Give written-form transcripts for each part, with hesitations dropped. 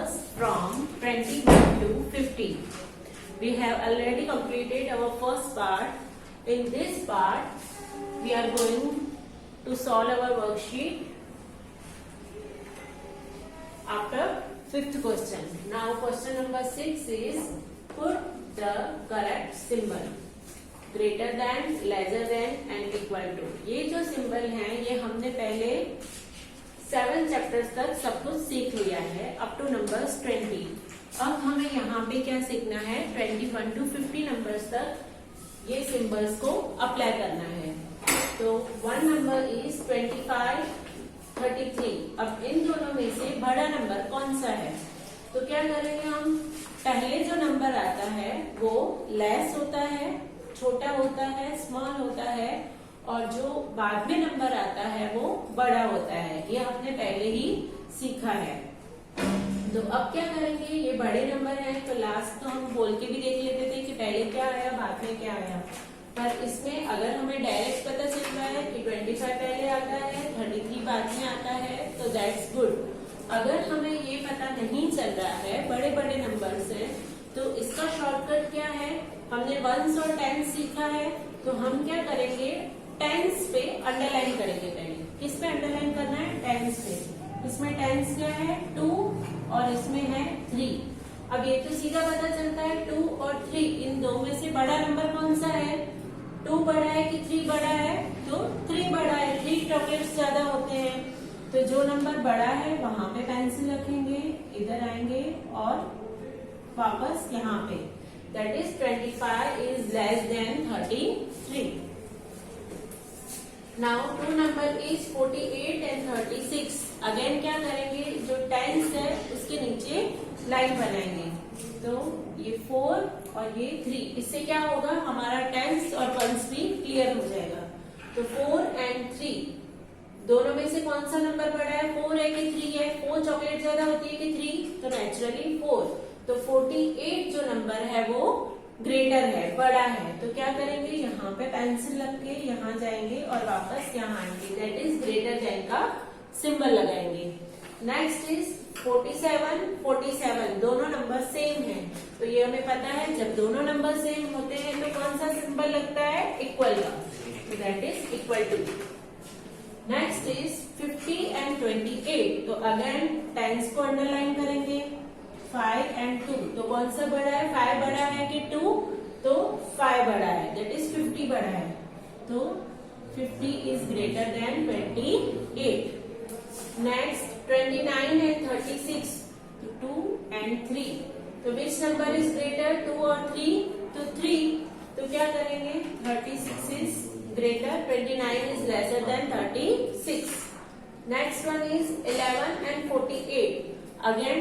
numbers from 21 to 50. We have already completed our first part. In this part, we are going to solve our worksheet after fifth question. Now question number 6 is put the correct symbol. Greater than, lesser than and equal to. ये जो symbol हैं ये हमने पहले 7 chapters तक सब कुछ सीख लिया है अप टू नंबर्स 20. अब हमें यहाँ पे क्या सीखना है 21 टू 50 नंबर्स तक ये सिंबल्स को अप्लाई करना है. तो 1 नंबर इज 25, 33. अब इन दोनों में से बड़ा नंबर कौन सा है? तो क्या करेंगे हम, पहले जो नंबर आता है वो लेस होता है, छोटा होता है, स्मॉल होता है, और जो बाद में नंबर आता है वो बड़ा होता है. ये हमने पहले ही सीखा है. तो अब क्या करेंगे, ये बड़े नंबर हैं तो लास्ट तो हम बोल के भी देख लेते थे कि पहले क्या आया बाद में क्या आया. पर इसमें अगर हमें डायरेक्ट पता चल रहा है कि 25 पहले आता है, 33 बाद में आता है, तो दैट्स गुड. अगर हमें ये पता नहीं चल रहा है, बड़े बड़े नंबर से, तो इसका शॉर्टकट क्या है, हमने वंस और टेंस सीखा है. तो हम क्या करेंगे, टेंस पे अंडरलाइन करेंगे. पहले किस पे अंडरलाइन करना है, टेंस पे. इसमें टेंस क्या है 2 और इसमें है 3. अब ये तो सीधा पता चलता है 2 और 3 इन दो में से बड़ा नंबर कौन सा है. 2 बड़ा है कि 3 बड़ा है, तो 3 बड़ा है. 3 चॉकलेट्स ज्यादा होते हैं, तो जो नंबर बड़ा है वहां पे पेंसिल रखेंगे, इधर आएंगे और वापस यहाँ पे. That is 25 is less than 33. Now 2 number is 48 and 36. Again क्या करेंगे, जो टेंस है उसके नीचे लाइन बनाएंगे. तो ये 4 और ये 3, इससे क्या होगा, हमारा टेंस और वंस भी क्लियर हो जाएगा. तो 4 एंड 3 दोनों में से कौन सा नंबर बड़ा है, 4 है कि 3 है. 4 चॉकलेट ज्यादा होती है कि 3, तो नेचुरली 4. तो 48 जो नंबर है वो ग्रेटर है, बड़ा है. तो क्या करेंगे, यहाँ पे पेंसिल रख के यहाँ जाएंगे और वापस यहाँ आएंगे. दैट इज ग्रेटर देन का सिंबल लगाएंगे. नेक्स्ट इज 47, 47 दोनों नंबर सेम है. तो ये हमें पता है जब दोनों नंबर सेम होते हैं तो कौन सा सिंबल लगता है, इक्वल का. That is equal to. Next is 50 and 28. तो अगेन टेंस को अंडरलाइन करेंगे. 5 एंड 2, तो कौन सा बड़ा है, 5 बड़ा है कि 2, तो 5 बड़ा है. दैट इज 50 बड़ा है. तो 50 is greater than 28. Next 29 and 36. तो 2 एंड 3. तो विच नंबर इज ग्रेटर, 2 और 3, तो 3. तो क्या करेंगे, 36 is greater, 29 is lesser than 36. Next one is 11 and 48. Again,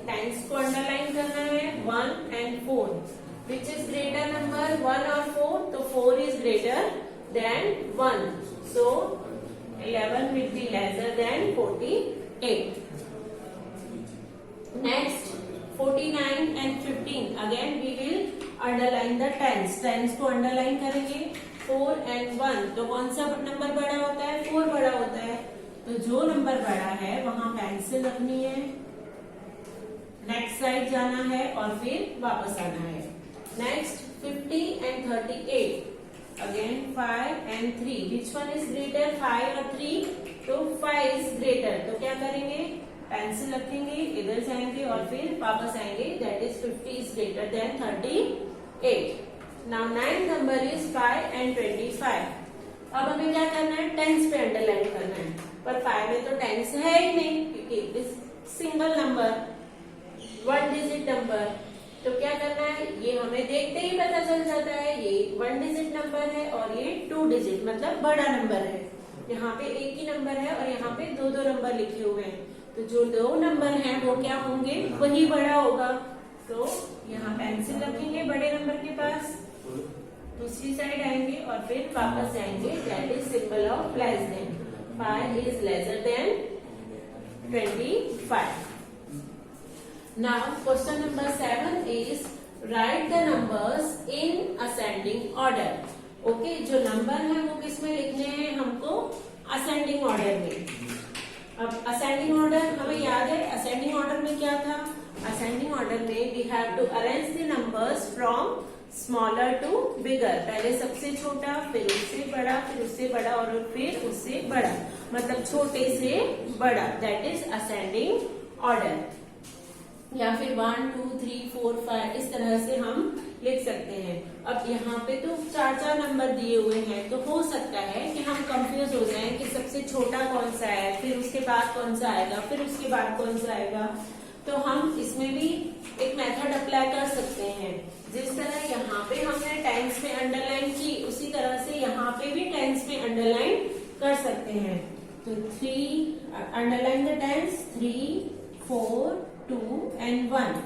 tens को underline करना है. 1 and 4. Which is greater number, 1 or 4? तो 4 is greater than 1. So 11 will be lesser than 48. Next 49 and 15. Again we will underline the tens. Tens को underline करेंगे. 4 and 1. तो कौन सा number बड़ा होता है, 4 बड़ा होता है. तो जो नंबर बड़ा है वहां पेंसिल रखनी है, नेक्स्ट साइड जाना है और फिर वापस आना है. Next 50 and 38. Again 5 and 3. Which one is greater, 5 और 3? तो 5 इज ग्रेटर. तो क्या करेंगे, पेंसिल रखेंगे, इधर जाएंगे और फिर वापस आएंगे. That is 50 is greater than 38. Now 9 number is 5 and 25. अब हमें क्या करना है, टेंस पे अंडरलाइन करना है. पर 5 में तो टेंस है ही नहीं क्योंकि this single number, 1 digit number. तो क्या करना है, ये हमें देखते ही पता चल जाता है ये 1 डिजिट नंबर है और ये 2 डिजिट मतलब बड़ा नंबर है. यहाँ पे एक ही नंबर है और यहाँ पे 2-2 नंबर लिखे हुए हैं. तो जो 2 नंबर हैं वो क्या होंगे, वही बड़ा होगा. तो यहाँ पेंसिल रखेंगे बड़े नंबर के पास, दूसरी साइड आएंगे और फिर वापस जाएंगे. That is symbol of less than. 5 is lesser than 25. Now question number 7 is right the numbers in ascending order. Okay, जो नंबर है वो किस में लिखने हैं हमको, असेंडिंग ऑर्डर में. अब असेंडिंग ऑर्डर हमें याद है, असेंडिंग ऑर्डर में क्या था, असेंडिंग ऑर्डर में we have to arrange the numbers from smaller to bigger, पहले सबसे छोटा, फिर उससे बड़ा, फिर उससे बड़ा और फिर उससे बड़ा, मतलब छोटे से बड़ा, दैट इज असेंडिंग ऑर्डर। या फिर 1 2 3 4 5 इस तरह से हम लिख सकते हैं। अब यहाँ पे तो 4 नंबर दिए हुए हैं, तो हो सकता है कि हम कंफ्यूज हो जाएं कि सबसे छोटा कौन सा है, फिर उसके बाद कौन सा आएगा, फिर उसके बाद कौन सा आएगा। तो हम इसमें भी एक मेथड अप्लाई कर सकते हैं। जिस तरह यहाँ पे हमने टेंस में अंडरलाइन की, उसी तरह से यहाँ पे भी टेंस में अंडरलाइन कर सकते हैं। तो 3 अंडरलाइन द टेंस 3 4 2 and 1।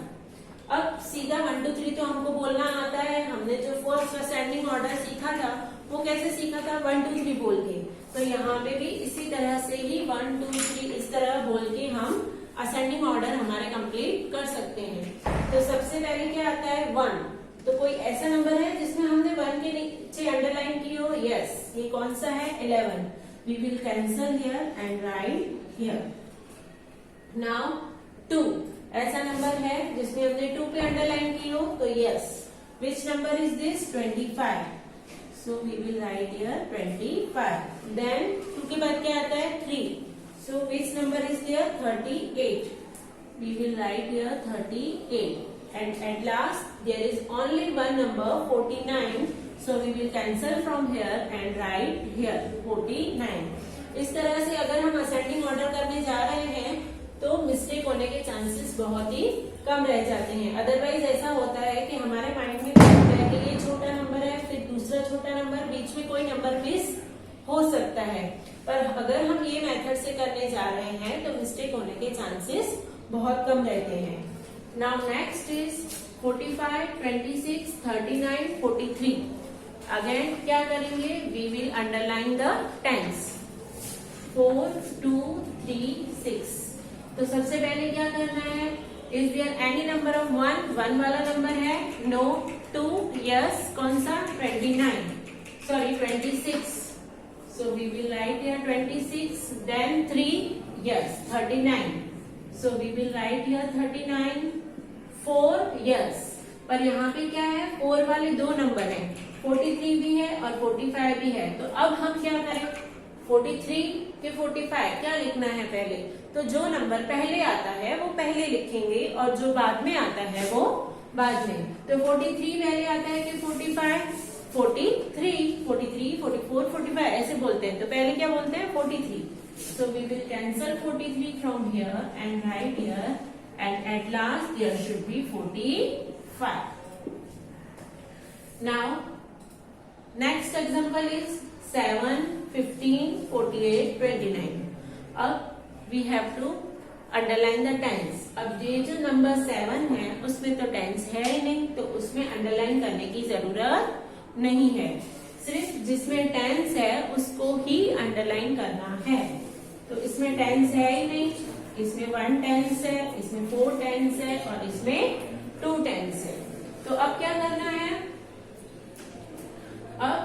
अब सीधा 1 2 3 तो हमको बोलना आता है, हमने जो फर्स्ट असेंडिंग ऑर्डर सीखा था वो कैसे सीखा था, 1 2 3 बोल के। तो यहाँ पे भी इसी तरह से ही 1 2 3 इस तरह बोल के हम असेंडिंग ऑर्डर हमारे कंप्लीट कर सकते हैं। तो सबसे पहले क्या आता है 1, तो कोई ऐसा नंबर है जिसमें हमने 1 के नीचे अंडरलाइन की हो, यस, ये कौन सा है 11, we will cancel here and write here. Now 2 ऐसा नंबर है जिसमें हमने 2 पे अंडरलाइन की हो, तो yes, which number is this 25, so we will write here 25। Then 2 के बाद क्या आता है 3, so which number is there 38, we will write here 38, and at last there is only one number 49, so we will cancel from here and write here 49। इस तरह से अगर हम असेंडिंग ऑर्डर करने जा रहे हैं तो मिस्टेक होने के चांसेस बहुत ही कम रह जाते हैं। अदरवाइज ऐसा होता है कि हमारे माइंड में क्या होता है कि ये छोटा नंबर है, फिर दूसरा छोटा नंबर, बीच में कोई नंबर मिस हो सकता है। पर अगर हम ये मेथड से करने जा रहे हैं तो मिस्टेक होने के चांसेस बहुत कम रहते हैं। Now next is 45 26 39 43। अगेन क्या करेंगे, we will underline the tens 4 2 3 6। तो सबसे पहले क्या करना है, is there any number of 1 वाला नंबर है, नो, 2 यस, कौन सा 29, sorry 26, so we will write here 26, then 3 yes 39, so we will write here 39, 4 yes, पर यहाँ पे क्या है 4 वाले 2 नंबर हैं, 43 भी है और 45 भी है। तो अब हम क्या करें, 43 के 45 क्या लिखना है पहले, तो जो नंबर पहले आता है वो पहले लिखेंगे और जो बाद में आता है वो बाद में। तो 43 पहले आता है कि 45, 43 43 44 45 ऐसे बोलते हैं, तो पहले क्या बोलते हैं 43, so we will cancel 43 from here and write here, and at last there should be 45। now next example is 7 15 48 29। अब we have to underline the tens। अब ये जो नंबर 7 है उसमें तो टेंस है ही नहीं, तो उसमें अंडरलाइन करने की जरूरत नहीं है, सिर्फ जिसमें टेंस है उसको ही अंडरलाइन करना है। तो इसमें टेंस है ही नहीं, इसमें 1 टेंस है, इसमें 4 टेंस है और इसमें 2 टेंस है। तो अब क्या करना है, अब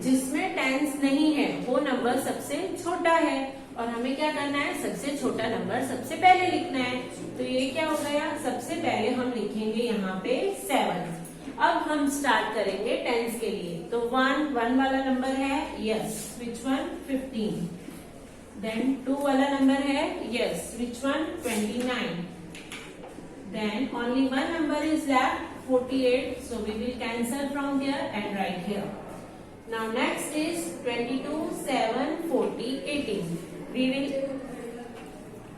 जिसमें टेंस नहीं है वो नंबर सबसे छोटा है और हमें क्या करना है, सबसे छोटा नंबर सबसे पहले लिखना है। तो ये क्या हो गया, सबसे पहले हम लिखेंगे यहाँ पे 7। अब हम स्टार्ट करेंगे टेंस के लिए, तो 1 वाला नंबर है, यस, विच वन 15, देन 2 वाला नंबर है, yes, which one 29, then only 1 number is left 48, so we will cancel from here and write here। now next is 22 7 40 18, we will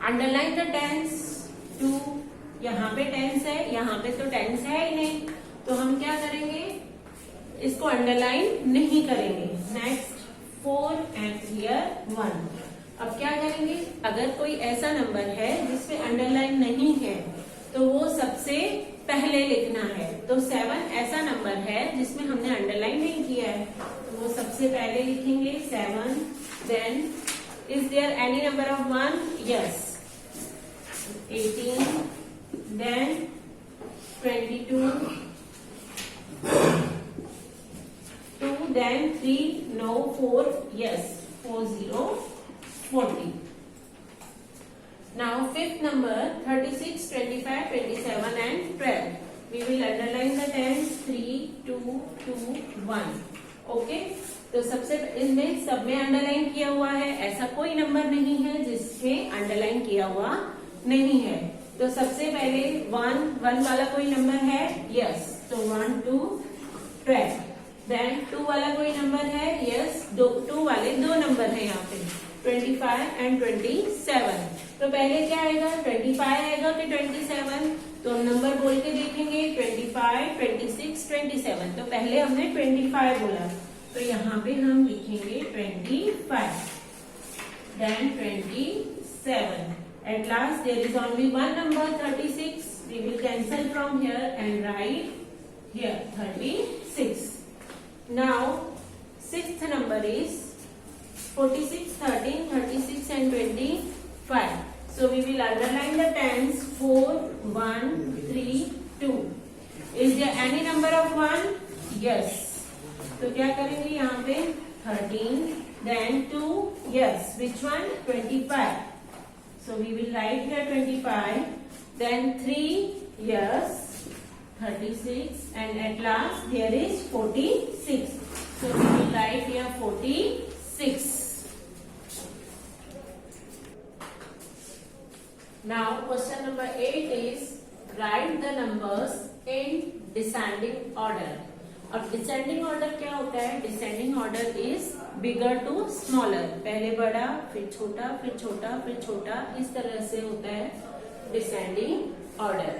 underline the tens 2, यहाँ पे tense है, यहाँ पे तो tense है ही नहीं, तो हम क्या करेंगे, इसको अंडरलाइन नहीं करेंगे। Next 4 and here 1। अब क्या करेंगे, अगर कोई ऐसा नंबर है जिसमें अंडरलाइन नहीं है तो वो सबसे पहले लिखना है। तो 7 ऐसा नंबर है जिसमें हमने अंडरलाइन नहीं किया है, तो वो सबसे पहले लिखेंगे 7। Then is there any number of 1, yes, 18, then 22, 2, then 3, no 4, yes, 40, 40। Now fifth number 36, 25, 27 and 12. We will underline the tens 3, 2, 2, 1. Okay? तो सबसे इनमें सब में अंडरलाइन किया हुआ है, ऐसा कोई नंबर नहीं है जिसमें अंडरलाइन किया हुआ नहीं है। तो सबसे पहले 1 वाला कोई नंबर है, यस, तो 1, 2, 12। देन 2 वाला कोई नंबर है, यस, 2 वाले 2 नंबर है यहाँ पे 25 एंड 27। तो पहले क्या आएगा, 25 आएगा कि 27? तो हम नंबर बोल के देखेंगे 25, 26, 27। तो पहले हमने 25 बोला, तो यहाँ पे हम लिखेंगे 25, then 27. At last there is only one number 36. We will cancel from here and write here 36. Now sixth number is 46, 13, 36 and 25. So we will underline the tens 4, 1, 3, 2. Is there any number of 1? Yes. तो क्या करेंगे यहाँ पे 13, then 2, yes, which one? 25. So we will write here 25, then 3, yes, 36, and at last there is 46. So we will write here 46. Now question number 8 is write the numbers in descending order. अब descending order क्या होता है? Descending order is bigger to smaller, पहले बड़ा फिर छोटा फिर छोटा फिर छोटा, इस तरह से होता है डिसेंडिंग ऑर्डर।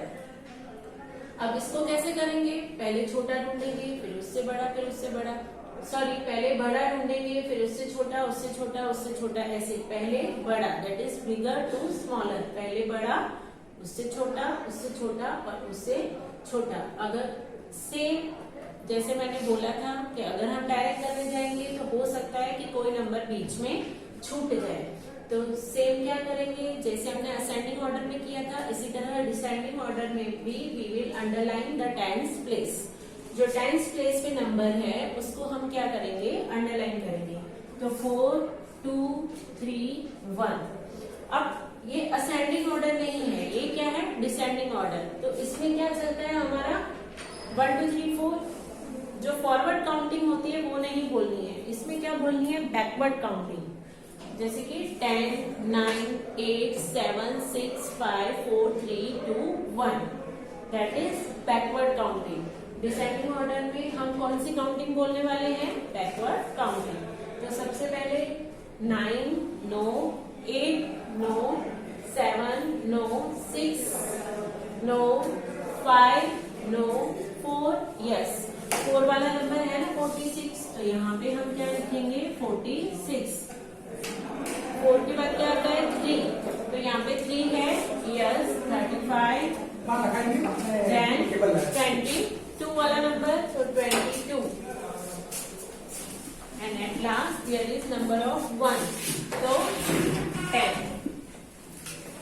अब इसको कैसे करेंगे? पहले छोटा ढूंढेंगे, फिर उससे बड़ा, फिर उससे बड़ा, सॉरी पहले बड़ा ढूंढेंगे, फिर उससे छोटा, उससे छोटा, उससे छोटा, ऐसे पहले बड़ा, that is bigger to smaller, पहले बड़ा, उससे छोटा और उससे छोटा। अगर सेम जैसे मैंने बोला था कि अगर हम डायरेक्ट करने जाएंगे तो हो सकता है कि कोई नंबर बीच में छूट जाए, तो सेम क्या करेंगे, जैसे हमने असेंडिंग ऑर्डर में किया था इसी तरह डिसेंडिंग ऑर्डर में भी we will underline the tens place. जो टेंस प्लेस पे नंबर है उसको हम क्या करेंगे, अंडरलाइन करेंगे। तो 4, 2, 3, 1। अब ये असेंडिंग ऑर्डर नहीं है, ये क्या है, डिसेंडिंग ऑर्डर। तो इसमें क्या चलता है हमारा 1, 2, 3, 4। जो फॉरवर्ड काउंटिंग होती है वो नहीं बोलनी है, इसमें क्या बोलनी है, बैकवर्ड काउंटिंग। जैसे कि 10, 9, 8, 7, 6, 5, 4, 3, 2, 1, that is backward counting. Descending order में हम कौन सी काउंटिंग बोलने वाले हैं, बैकवर्ड काउंटिंग। तो सबसे पहले 9 no, 8 no, 7 no, 6 no, 5 no, 4, yes, 4 वाला नंबर है ना 46, तो यहाँ पे हम क्या लिखेंगे 46। 4 के बाद क्या आता है 3, तो यहाँ पे 3 है, यस, 35, देन 22 वाला नंबर, तो 22, and at last there is number of 1, तो 10।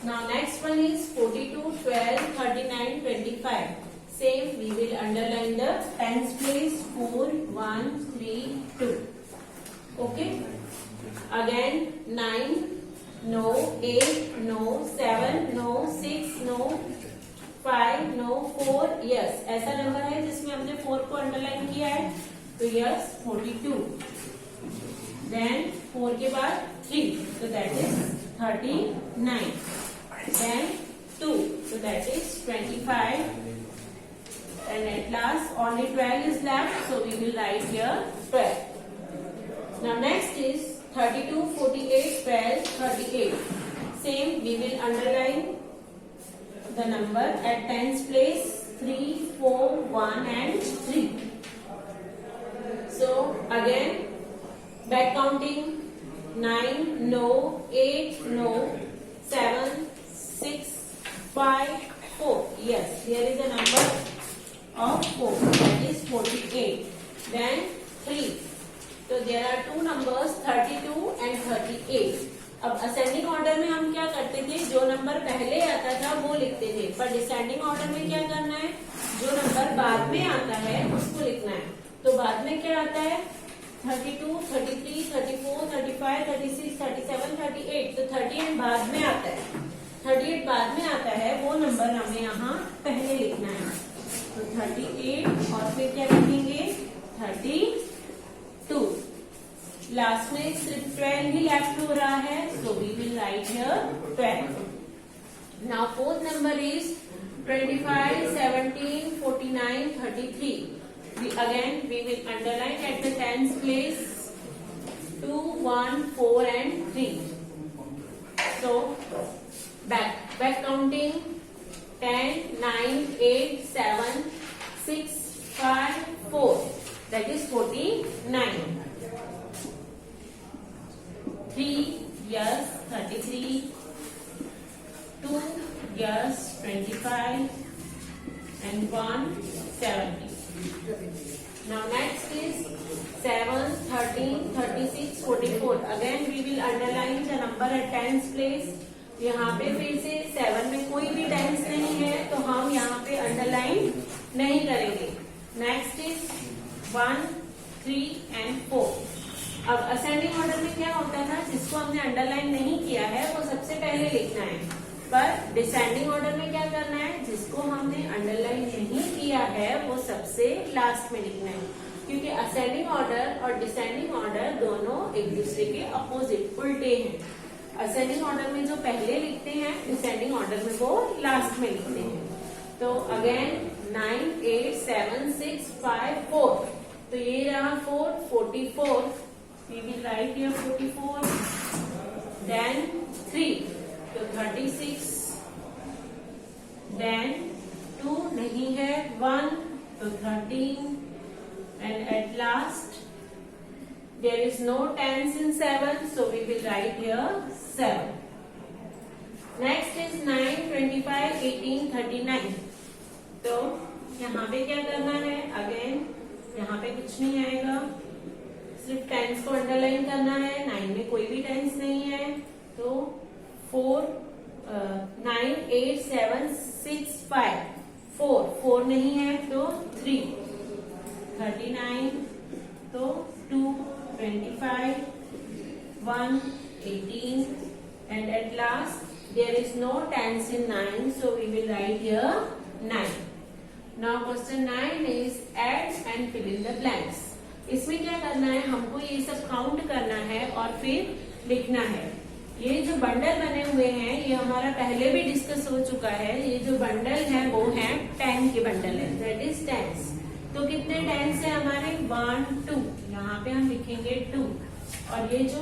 Now next one is 42, 12, 39, 25. Same, we will underline the tens place 4, 1, 3, 2. Okay. Again 9 no, 8 no, 7 no, 6 no, 5 no, 4, yes, ऐसा नंबर है जिसमें हमने 4 को अंडरलाइन किया है, तो यस 42। देन 4 के बाद 3, तो that is 39। Then 2, so that is 25. And at last only 12 is left, so we will write here 12. Now next is 32, 48, 12, 38. Same, we will underline the number at tens place 3, 4, 1 and 3. So again back counting 9 no, 8 no, 7, 6, 5, 4. Yes, here is a number of 4, that is 48. Then 3. So there are two numbers 32 and 38. अब ascending order में हम क्या करते थे, जो number पहले आता था वो लिखते थे, पर डिसेंडिंग ऑर्डर में क्या करना है, जो नंबर बाद में आता है उसको लिखना है। तो बाद में क्या आता है 32, 33, 34, 35, 36, 37, 38, तो 38 बाद में आता है। 38 बाद में आता है वो नंबर हमें यहाँ पहले लिखना है। तो 38 और फिर क्या लिखेंगे 32। लास्ट में सिर्फ 12 ही लेफ्ट हो रहा है, so we will write here 12। Now fourth number is 25, 17, 49, 33. We will underline at the tens place 2, 1, 4 and 3. So back counting 10, 9, 8, 7, 6, 5, 4. That is 49. 3, yes, 33. 2, yes, 25. And 1, 70. Now next is 7, 13, 36, 44. Again we will underline the number at tens place. यहाँ पे फिर से 7 में कोई भी tense नहीं है तो हम यहाँ पे अंडरलाइन नहीं करेंगे। Next is 1, 3 and 4। अब असेंडिंग ऑर्डर में क्या होता था, जिसको हमने अंडरलाइन नहीं किया है वो सबसे पहले लिखना है, पर डिसेंडिंग ऑर्डर में क्या करना है, जिसको हमने अंडरलाइन नहीं किया है वो सबसे लास्ट में लिखना है, क्योंकि असेंडिंग ऑर्डर और डिसेंडिंग ऑर्डर दोनों एक दूसरे के अपोजिट उल्टे हैं। असेंडिंग ऑर्डर में जो पहले लिखते हैं, डिसेंडिंग ऑर्डर में वो लास्ट में लिखते हैं। तो अगेन 9, 8, 7, 6, 5, 4। तो ये रहा 4, 44। We will write here 44। Then 3, तो 36। देन 2 नहीं है, 1, तो 13। And at last there is no tens in 7, so we will write here 7. Next is 9, 25, 18, 39. तो यहाँ पे क्या करना है, अगेन यहाँ पे कुछ नहीं आएगा, सिर्फ टेंस को अंडरलाइन करना है। 9 में कोई भी टेंस नहीं है, तो 4, 9, 8, 7, 6, 5, 4 नहीं है, तो 3, 39, तो 2, 25, 1, 18, and at last there is no tens in 9, so we will write here 9. Now question 9 is add and fill in the blanks. इसमें क्या करना है, हमको ये सब काउंट करना है और फिर लिखना है। ये जो बंडल बने हुए हैं ये हमारा पहले भी डिस्कस हो चुका है। ये जो बंडल है वो है 10 के बंडल है, दैट इज टेंस। तो कितने टेंस है हमारे, 1, 2। यहाँ पे हम लिखेंगे 2। और ये जो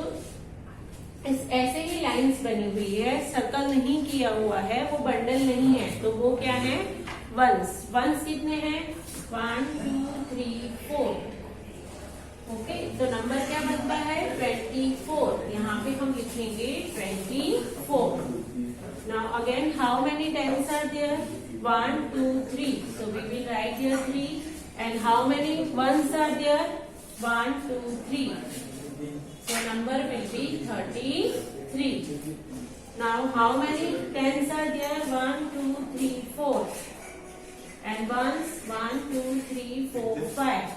ऐसे ही लाइंस बनी हुई है, सर्कल नहीं किया हुआ है, वो बंडल नहीं है, तो वो क्या है, वंस कितने हैं, 1, 2, 3, 4। ओके, तो नंबर क्या बनता है, 24। यहाँ पे हम लिखेंगे 24। Now again how many tens are there, 1, 2, 3, so we will write here 3. And how many ones are there, 1, 2, 3, so number will be 33. Now how many tens are there, 1, 2, 3, 4, and ones 1, 2, 3, 4, 5,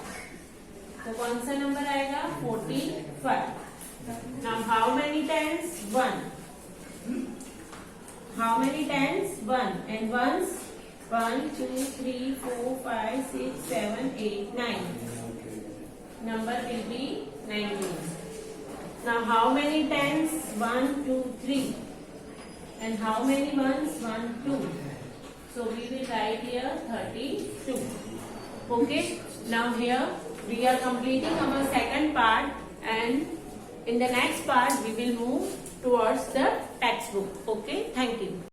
तो कौन सा नंबर आएगा, 45. Now how many tens, 1. How many tens, 1, and ones 1, 2, 3, 4, 5, 6, 7, 8, 9. Number will be 19. Now how many tens, 1, 2, 3, and how many ones, 1, 2. So we will write here 32. Okay. Now here we are completing our second part, and in the next part we will move towards the textbook. Okay. Thank you.